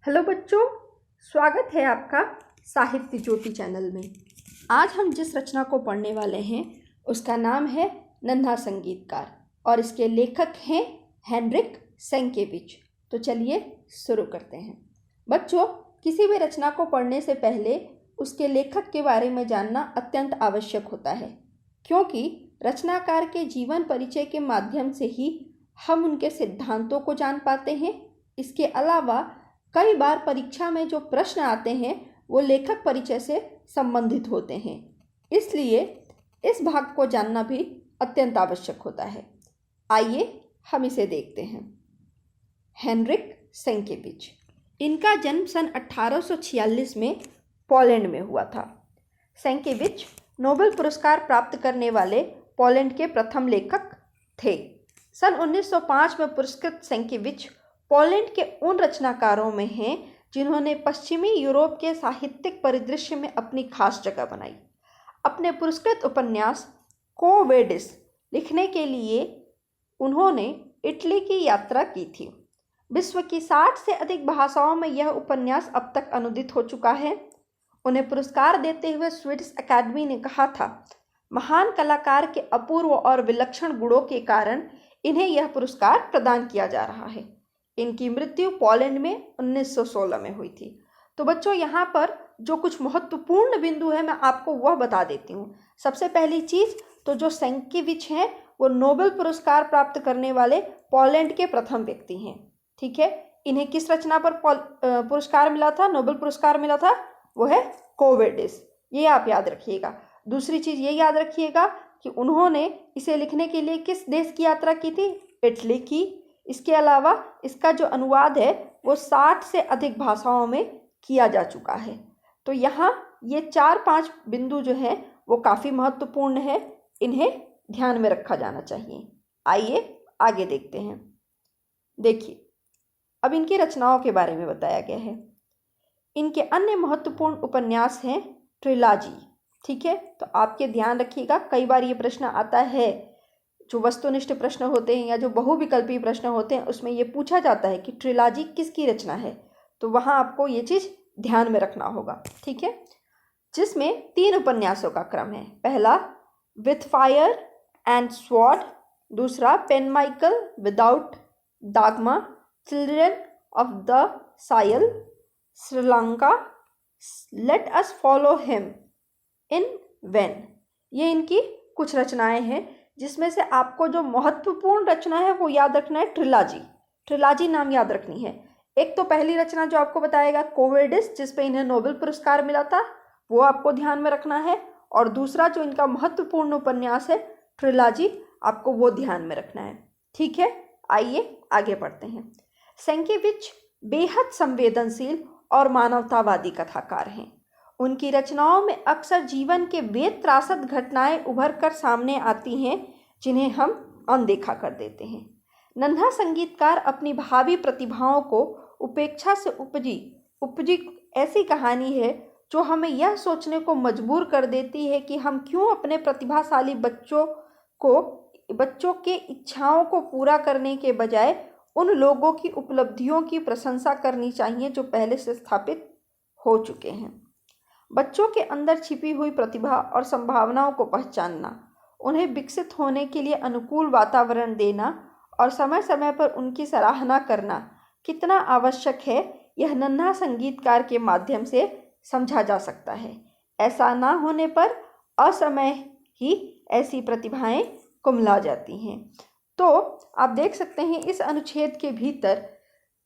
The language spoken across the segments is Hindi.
हेलो बच्चों, स्वागत है आपका साहित्य ज्योति चैनल में। आज हम जिस रचना को पढ़ने वाले हैं उसका नाम है नन्हा संगीतकार और इसके लेखक हैं हेनरिक सेंकेविच। तो चलिए शुरू करते हैं। बच्चों, किसी भी रचना को पढ़ने से पहले उसके लेखक के बारे में जानना अत्यंत आवश्यक होता है, क्योंकि रचनाकार के जीवन परिचय के माध्यम से ही हम उनके सिद्धांतों को जान पाते हैं। इसके अलावा कई बार परीक्षा में जो प्रश्न आते हैं वो लेखक परिचय से संबंधित होते हैं, इसलिए इस भाग को जानना भी अत्यंत आवश्यक होता है। आइए हम इसे देखते हैं। हेनरिक सेंकेविच, इनका जन्म सन 1846 में पोलैंड में हुआ था। सेंकेविच नोबेल पुरस्कार प्राप्त करने वाले पोलैंड के प्रथम लेखक थे। सन 1905 में पुरस्कृत सेंकेविच पोलैंड के उन रचनाकारों में हैं जिन्होंने पश्चिमी यूरोप के साहित्यिक परिदृश्य में अपनी खास जगह बनाई। अपने पुरस्कृत उपन्यास को वेडिस लिखने के लिए उन्होंने इटली की यात्रा की थी। विश्व की 60 से अधिक भाषाओं में यह उपन्यास अब तक अनुदित हो चुका है। उन्हें पुरस्कार देते हुए स्वीडिश अकादमी ने कहा था, महान कलाकार के अपूर्व और विलक्षण गुणों के कारण इन्हें यह पुरस्कार प्रदान किया जा रहा है। इनकी मृत्यु पोलैंड में 1916 में हुई थी। तो बच्चों, यहाँ पर जो कुछ महत्वपूर्ण बिंदु है मैं आपको वह बता देती हूँ। सबसे पहली चीज़ तो जो सेंकेविच हैं वो नोबेल पुरस्कार प्राप्त करने वाले पोलैंड के प्रथम व्यक्ति हैं। ठीक है, इन्हें किस रचना पर पुरस्कार मिला था, नोबेल पुरस्कार मिला था? वो है को वेडिस। ये आप याद रखिएगा। दूसरी चीज़ ये याद रखिएगा कि उन्होंने इसे लिखने के लिए किस देश की यात्रा की थी? इटली की। इसके अलावा इसका जो अनुवाद है वो 60 से अधिक भाषाओं में किया जा चुका है। तो यहाँ ये 4-5 बिंदु जो हैं वो काफ़ी महत्वपूर्ण है, इन्हें ध्यान में रखा जाना चाहिए। आइए आगे देखते हैं। देखिए, अब इनकी रचनाओं के बारे में बताया गया है। इनके अन्य महत्वपूर्ण उपन्यास हैं ट्रिलॉजी। ठीक है, तो आपके ध्यान रखिएगा, कई बार ये प्रश्न आता है, जो वस्तुनिष्ठ प्रश्न होते हैं या जो बहुविकल्पी प्रश्न होते हैं उसमें ये पूछा जाता है कि ट्रिलॉजी किसकी रचना है, तो वहाँ आपको ये चीज़ ध्यान में रखना होगा। ठीक है, जिसमें 3 उपन्यासों का क्रम है। पहला विथ फायर एंड स्वॉर्ड, दूसरा pan Michael without dogma, children of the soil, Sri Lanka, let us follow him in vain. ये इनकी कुछ रचनाएं हैं, जिसमें से आपको जो महत्वपूर्ण रचना है वो याद रखना है ट्रिलॉजी। ट्रिलॉजी नाम याद रखनी है। एक तो पहली रचना जो आपको बताएगा को वेडिस, जिस पे इन्हें नोबेल पुरस्कार मिला था, वो आपको ध्यान में रखना है। और दूसरा जो इनका महत्वपूर्ण उपन्यास है ट्रिलॉजी, आपको वो ध्यान में रखना है। ठीक है, आइए आगे बढ़ते हैं। सेंकेविच बेहद संवेदनशील और मानवतावादी कथाकार हैं। उनकी रचनाओं में अक्सर जीवन के वेद त्रासद घटनाएं उभर कर सामने आती हैं जिन्हें हम अनदेखा कर देते हैं। नन्हा संगीतकार अपनी भावी प्रतिभाओं को उपेक्षा से उपजी ऐसी कहानी है जो हमें यह सोचने को मजबूर कर देती है कि हम क्यों अपने प्रतिभाशाली बच्चों के इच्छाओं को पूरा करने के बजाय उन लोगों की उपलब्धियों की प्रशंसा करनी चाहिए जो पहले से स्थापित हो चुके हैं। बच्चों के अंदर छिपी हुई प्रतिभा और संभावनाओं को पहचानना, उन्हें विकसित होने के लिए अनुकूल वातावरण देना और समय समय पर उनकी सराहना करना कितना आवश्यक है, यह नन्हा संगीतकार के माध्यम से समझा जा सकता है। ऐसा ना होने पर असमय ही ऐसी प्रतिभाएं कुम्हला जाती हैं। तो आप देख सकते हैं इस अनुच्छेद के भीतर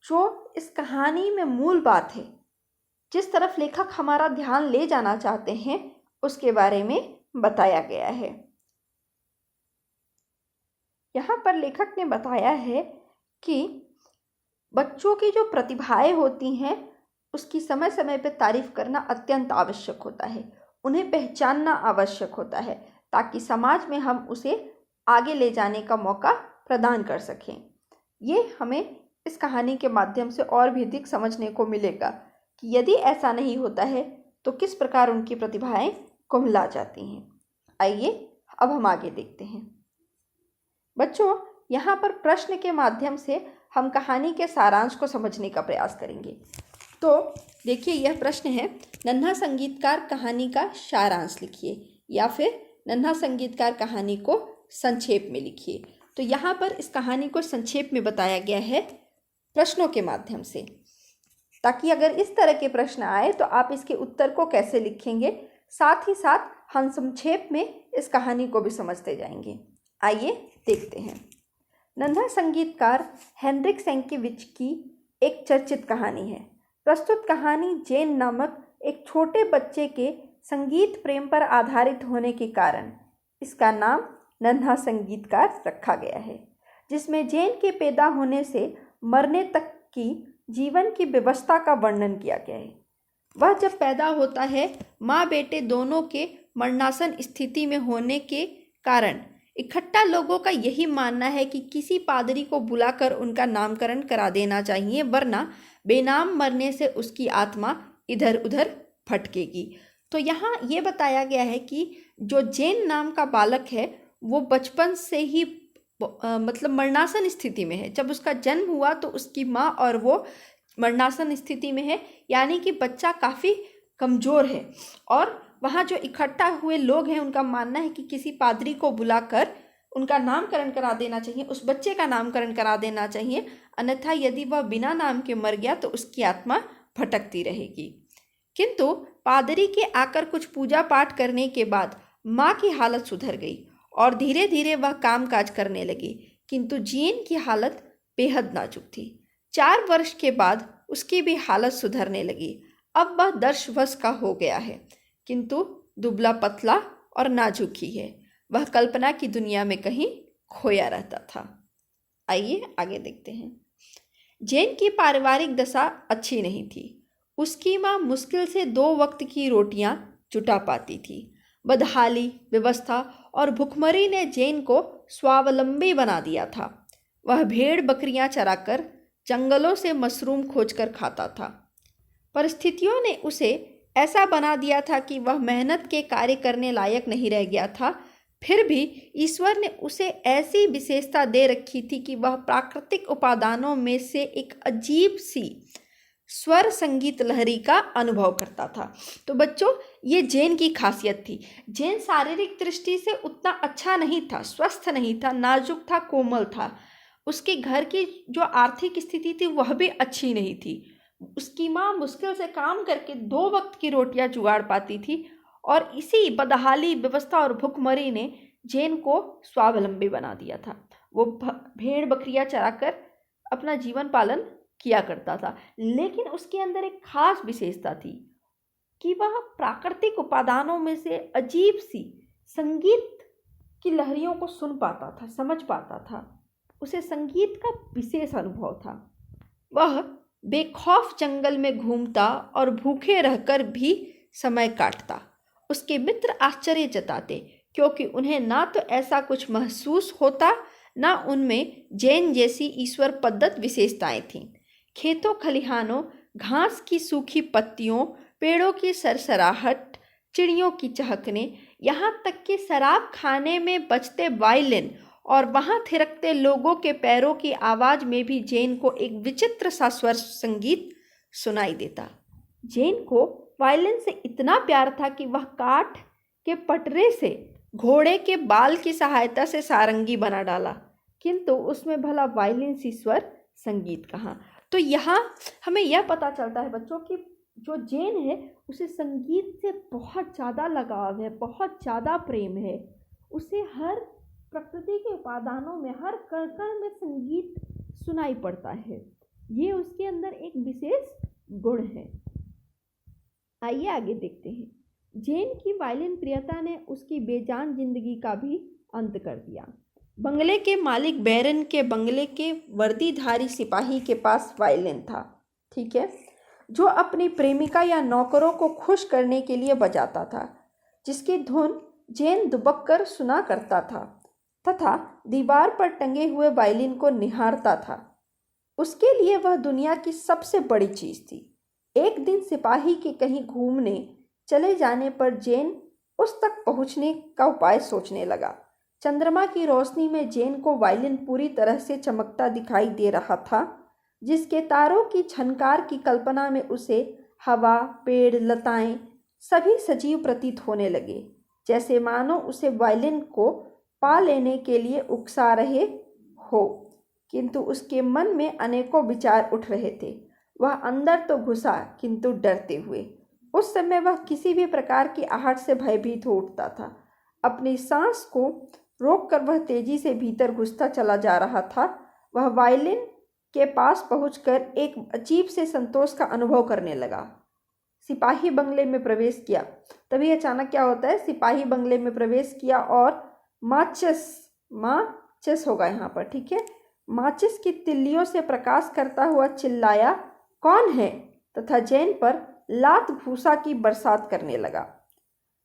जो इस कहानी में मूल बात है, जिस तरफ लेखक हमारा ध्यान ले जाना चाहते हैं, उसके बारे में बताया गया है। यहाँ पर लेखक ने बताया है कि बच्चों की जो प्रतिभाएं होती हैं उसकी समय समय पर तारीफ करना अत्यंत आवश्यक होता है। उन्हें पहचानना आवश्यक होता है ताकि समाज में हम उसे आगे ले जाने का मौका प्रदान कर सकें। ये हमें इस कहानी के माध्यम से और भी अधिक समझने को मिलेगा कि यदि ऐसा नहीं होता है तो किस प्रकार उनकी प्रतिभाएं कुम्हला जाती हैं। आइए अब हम आगे देखते हैं। बच्चों, यहाँ पर प्रश्न के माध्यम से हम कहानी के सारांश को समझने का प्रयास करेंगे। तो देखिए, यह प्रश्न है, नन्हा संगीतकार कहानी का सारांश लिखिए या फिर नन्हा संगीतकार कहानी को संक्षेप में लिखिए। तो यहाँ पर इस कहानी को संक्षेप में बताया गया है प्रश्नों के माध्यम से, ताकि अगर इस तरह के प्रश्न आए तो आप इसके उत्तर को कैसे लिखेंगे, साथ ही साथ हम संक्षेप में इस कहानी को भी समझते जाएंगे। आइए देखते हैं। नन्हा संगीतकार हेनरिक सेंकेविच की एक चर्चित कहानी है। प्रस्तुत कहानी जेन नामक एक छोटे बच्चे के संगीत प्रेम पर आधारित होने के कारण इसका नाम नन्हा संगीतकार रखा गया है, जिसमें जेन के पैदा होने से मरने तक की जीवन की व्यवस्था का वर्णन किया गया है। वह जब पैदा होता है, माँ बेटे दोनों के मरणासन स्थिति में होने के कारण इकट्ठा लोगों का यही मानना है कि किसी पादरी को बुलाकर उनका नामकरण करा देना चाहिए, वरना बेनाम मरने से उसकी आत्मा इधर उधर भटकेगी। तो यहाँ ये बताया गया है कि जो जेन नाम का बालक है वो बचपन से ही मतलब मरणासन स्थिति में है। जब उसका जन्म हुआ तो उसकी माँ और वो मरणासन स्थिति में है, यानी कि बच्चा काफ़ी कमज़ोर है। और वहाँ जो इकट्ठा हुए लोग हैं उनका मानना है कि किसी पादरी को बुलाकर उनका नामकरण करा देना चाहिए, उस बच्चे का नामकरण करा देना चाहिए, अन्यथा यदि वह बिना नाम के मर गया तो उसकी आत्मा भटकती रहेगी। किंतु पादरी के आकर कुछ पूजा पाठ करने के बाद माँ की हालत सुधर गई और धीरे धीरे वह कामकाज करने लगी, किंतु जेन की हालत बेहद नाजुक थी। 4 वर्ष के बाद उसकी भी हालत सुधरने लगी। अब वह 10 वर्ष का हो गया है, किंतु दुबला पतला और नाजुक ही है। वह कल्पना की दुनिया में कहीं खोया रहता था। आइए आगे देखते हैं। जेन की पारिवारिक दशा अच्छी नहीं थी। उसकी माँ मुश्किल से 2 वक्त की रोटियां जुटा पाती थी। बदहाली, व्यवस्था और भुखमरी ने जेन को स्वावलंबी बना दिया था। वह भेड़ बकरियां चराकर जंगलों से मशरूम खोजकर खाता था। परिस्थितियों ने उसे ऐसा बना दिया था कि वह मेहनत के कार्य करने लायक नहीं रह गया था। फिर भी ईश्वर ने उसे ऐसी विशेषता दे रखी थी कि वह प्राकृतिक उपादानों में से एक अजीब सी स्वर संगीत लहरी का अनुभव करता था। तो बच्चों, ये जेन की खासियत थी। जेन शारीरिक दृष्टि से उतना अच्छा नहीं था, स्वस्थ नहीं था, नाजुक था, कोमल था। उसके घर की जो आर्थिक स्थिति थी वह भी अच्छी नहीं थी। उसकी माँ मुश्किल से काम करके 2 वक्त की रोटियां जुगाड़ पाती थी और इसी बदहाली, व्यवस्था और भुखमरी ने जेन को स्वावलंबी बना दिया था। वो भेड़ बकरियां चराकर अपना जीवन पालन किया करता था, लेकिन उसके अंदर एक खास विशेषता थी कि वह प्राकृतिक उपादानों में से अजीब सी संगीत की लहरियों को सुन पाता था, समझ पाता था। उसे संगीत का विशेष अनुभव था। वह बेखौफ जंगल में घूमता और भूखे रहकर भी समय काटता। उसके मित्र आश्चर्य जताते, क्योंकि उन्हें ना तो ऐसा कुछ महसूस होता, ना उनमें जेन जैसी ईश्वर प्रदत्त विशेषताएं थीं। खेतों खलिहानों, घास की सूखी पत्तियों, पेड़ों की सरसराहट, चिड़ियों की चहकने, यहाँ तक कि शराब खाने में बजते वायलिन और वहाँ थिरकते लोगों के पैरों की आवाज़ में भी जेन को एक विचित्र सा स्वर संगीत सुनाई देता। जेन को वायलिन से इतना प्यार था कि वह काठ के पटरे से घोड़े के बाल की सहायता से सारंगी बना डाला, किंतु उसमें भला वायलिन सी स्वर संगीत कहाँ। तो यहाँ हमें यह पता चलता है बच्चों कि जो जेन है उसे संगीत से बहुत ज़्यादा लगाव है, बहुत ज़्यादा प्रेम है। उसे हर प्रकृति के उपादानों में, हर कण में संगीत सुनाई पड़ता है। ये उसके अंदर एक विशेष गुण है। आइए आगे देखते हैं। जेन की वायलिन प्रियता ने उसकी बेजान जिंदगी का भी अंत कर दिया। बंगले के मालिक बैरन के बंगले के वर्दीधारी सिपाही के पास वायलिन था, ठीक है, जो अपनी प्रेमिका या नौकरों को खुश करने के लिए बजाता था, जिसकी धुन जेन दुबक कर सुना करता था तथा दीवार पर टंगे हुए वायलिन को निहारता था। उसके लिए वह दुनिया की सबसे बड़ी चीज़ थी। एक दिन सिपाही के कहीं घूमने चले जाने पर जेन उस तक पहुंचने का उपाय सोचने लगा। चंद्रमा की रोशनी में जेन को वायलिन पूरी तरह से चमकता दिखाई दे रहा था। जिसके तारों की झनकार की कल्पना में उसे हवा, पेड़, लताएं सभी सजीव प्रतीत होने लगे, जैसे मानो उसे वायलिन को पा लेने के लिए उकसा रहे हो। किंतु उसके मन में अनेकों विचार उठ रहे थे। वह अंदर तो घुसा, किंतु डरते हुए। उस समय वह किसी भी प्रकार की आहट से भयभीत हो उठता था। अपनी सांस को रोककर वह तेजी से भीतर घुसता चला जा रहा था। वह वायलिन के पास पहुंचकर एक अजीब से संतोष का अनुभव करने लगा। सिपाही बंगले में प्रवेश किया। तभी अचानक क्या होता है, सिपाही बंगले में प्रवेश किया और माचिस होगा यहाँ पर, ठीक है, माचिस की तिल्लियों से प्रकाश करता हुआ चिल्लाया, कौन है? तथा जैन पर लात घूसा की बरसात करने लगा।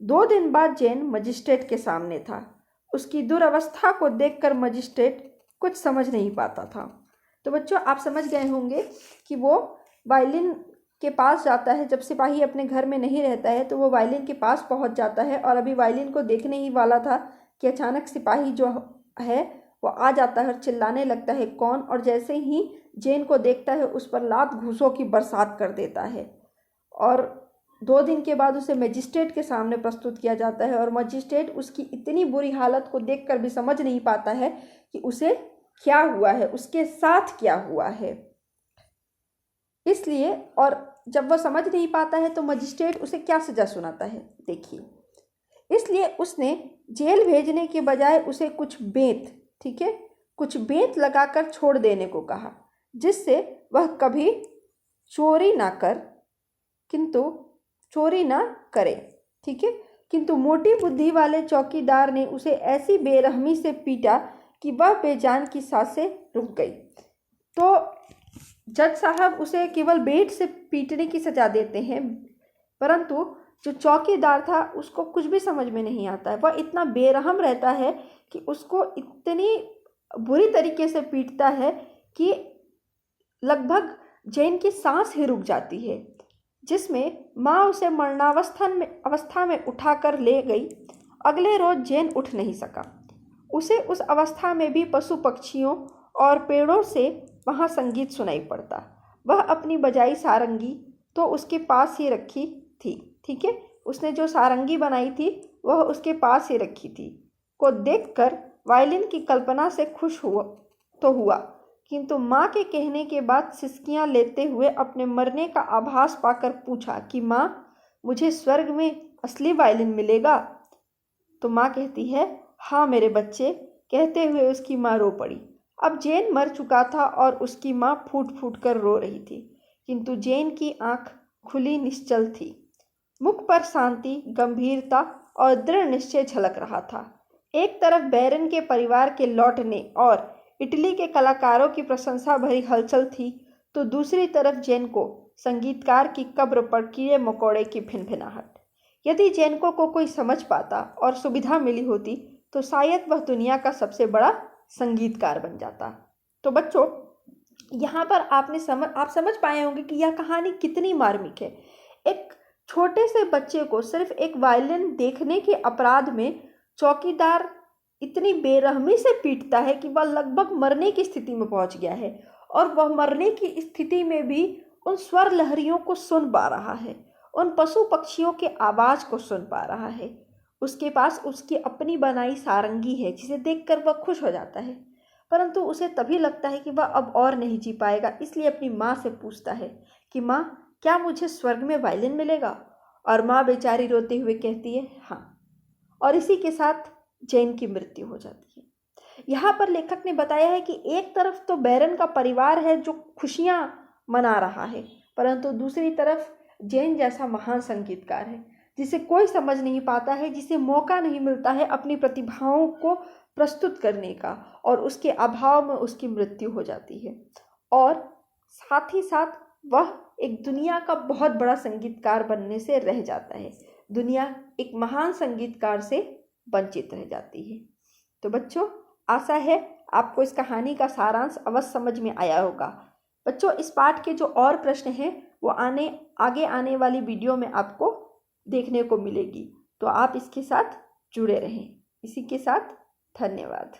2 दिन बाद जैन मजिस्ट्रेट के सामने था। उसकी दुरवस्था को देखकर मजिस्ट्रेट कुछ समझ नहीं पाता था। तो बच्चों, आप समझ गए होंगे कि वो वायलिन के पास जाता है। जब सिपाही अपने घर में नहीं रहता है तो वो वायलिन के पास पहुंच जाता है और अभी वायलिन को देखने ही वाला था कि अचानक सिपाही जो है वो आ जाता है और चिल्लाने लगता है, कौन? और जैसे ही जैन को देखता है उस पर लात घूसों की बरसात कर देता है। और 2 दिन के बाद उसे मजिस्ट्रेट के सामने प्रस्तुत किया जाता है और मजिस्ट्रेट उसकी इतनी बुरी हालत को देखकर भी समझ नहीं पाता है कि उसे क्या हुआ है, उसके साथ क्या हुआ है। इसलिए, और जब वह समझ नहीं पाता है तो मजिस्ट्रेट उसे क्या सज़ा सुनाता है, देखिए। इसलिए उसने जेल भेजने के बजाय उसे कुछ बेंत, ठीक है, कुछ बेंत लगाकर छोड़ देने को कहा, जिससे वह कभी चोरी ना करे, ठीक है। किंतु मोटी बुद्धि वाले चौकीदार ने उसे ऐसी बेरहमी से पीटा कि वह बेजान की सांसें रुक गई। तो जज साहब उसे केवल बेट से पीटने की सज़ा देते हैं, परंतु जो चौकीदार था उसको कुछ भी समझ में नहीं आता है। वह इतना बेरहम रहता है कि उसको इतनी बुरी तरीके से पीटता है कि लगभग जैन की सांस ही रुक जाती है, जिसमें माँ उसे अवस्था में उठाकर ले गई। अगले रोज जैन उठ नहीं सका। उसे उस अवस्था में भी पशु पक्षियों और पेड़ों से वहाँ संगीत सुनाई पड़ता। वह अपनी बजाई सारंगी तो उसके पास ही रखी थी, ठीक है, उसने जो सारंगी बनाई थी वह उसके पास ही रखी थी, को देखकर वायलिन की कल्पना से खुश हुआ, किंतु माँ के कहने के बाद सिसकियाँ लेते हुए अपने मरने का आभास पाकर पूछा कि माँ, मुझे स्वर्ग में असली वायलिन मिलेगा? तो माँ कहती है, हाँ मेरे बच्चे, कहते हुए उसकी माँ रो पड़ी। अब जैन मर चुका था और उसकी माँ फूट फूट कर रो रही थी, किंतु जैन की आंख खुली निश्चल थी। मुख पर शांति, गंभीरता और दृढ़ निश्चय झलक रहा था। एक तरफ बैरन के परिवार के लौटने और इटली के कलाकारों की प्रशंसा भरी हलचल थी, तो दूसरी तरफ जैन को संगीतकार की कब्र पर कीड़े मकोड़े की भिनभिनाहट। यदि जैनको को कोई समझ पाता और सुविधा मिली होती तो शायद वह दुनिया का सबसे बड़ा संगीतकार बन जाता। तो बच्चों, यहाँ पर आप समझ पाए होंगे कि यह कहानी कितनी मार्मिक है। एक छोटे से बच्चे को सिर्फ एक वायलिन देखने के अपराध में चौकीदार इतनी बेरहमी से पीटता है कि वह लगभग मरने की स्थिति में पहुंच गया है, और वह मरने की स्थिति में भी उन स्वर लहरियों को सुन पा रहा है, उन पशु पक्षियों के आवाज़ को सुन पा रहा है। उसके पास उसकी अपनी बनाई सारंगी है जिसे देखकर वह खुश हो जाता है, परंतु उसे तभी लगता है कि वह अब और नहीं जी पाएगा। इसलिए अपनी माँ से पूछता है कि माँ, क्या मुझे स्वर्ग में वायलिन मिलेगा? और माँ बेचारी रोते हुए कहती है, हाँ। और इसी के साथ जैन की मृत्यु हो जाती है। यहाँ पर लेखक ने बताया है कि एक तरफ तो बैरन का परिवार है जो खुशियाँ मना रहा है, परंतु दूसरी तरफ जैन जैसा महान संगीतकार है जिसे कोई समझ नहीं पाता है, जिसे मौका नहीं मिलता है अपनी प्रतिभाओं को प्रस्तुत करने का, और उसके अभाव में उसकी मृत्यु हो जाती है। और साथ ही साथ वह एक दुनिया का बहुत बड़ा संगीतकार बनने से रह जाता है। दुनिया एक महान संगीतकार से वंचित रह जाती है। तो बच्चों, आशा है आपको इस कहानी का सारांश अवश्य समझ में आया होगा। बच्चों, इस पाठ के जो और प्रश्न हैं वो आगे आने वाली वीडियो में आपको देखने को मिलेगी, तो आप इसके साथ जुड़े रहें। इसी के साथ धन्यवाद।